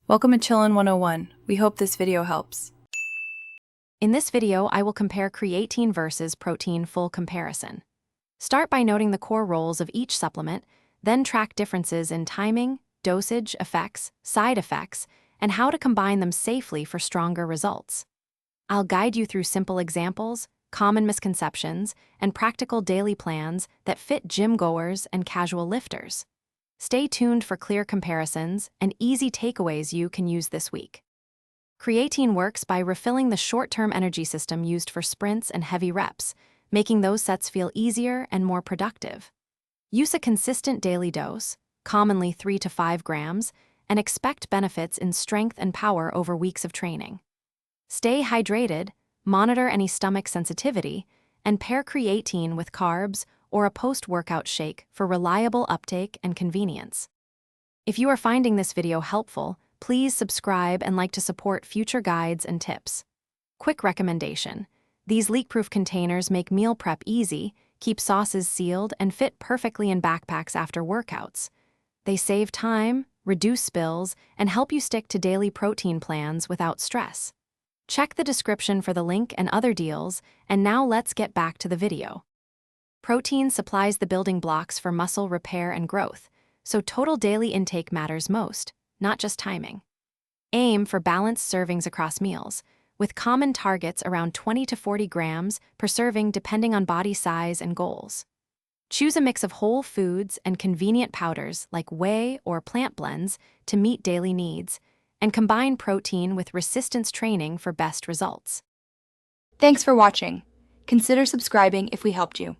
Welcome to Chillin' 101. We hope this video helps. In this video, I will compare creatine versus protein full comparison. Start by noting the core roles of each supplement, then track differences in timing, dosage, effects, side effects, and how to combine them safely for stronger results. I'll guide you through simple examples, common misconceptions, and practical daily plans that fit gym goers and casual lifters. Stay tuned for clear comparisons and easy takeaways you can use this week. Creatine works by refilling the short-term energy system used for sprints and heavy reps, making those sets feel easier and more productive. Use a consistent daily dose, commonly 3 to 5 grams, and expect benefits in strength and power over weeks of training. Stay hydrated, monitor any stomach sensitivity, and pair creatine with carbs or a post-workout shake for reliable uptake and convenience. If you are finding this video helpful, please subscribe and like to support future guides and tips. Quick recommendation: these leak-proof containers make meal prep easy, keep sauces sealed, and fit perfectly in backpacks after workouts. They save time, reduce spills, and help you stick to daily protein plans without stress. Check the description for the link and other deals, and now let's get back to the video. Protein supplies the building blocks for muscle repair and growth, so total daily intake matters most, not just timing. Aim for balanced servings across meals, with common targets around 20 to 40 grams per serving depending on body size and goals. Choose a mix of whole foods and convenient powders like whey or plant blends to meet daily needs, and combine protein with resistance training for best results. Thanks for watching. Consider subscribing if we helped you.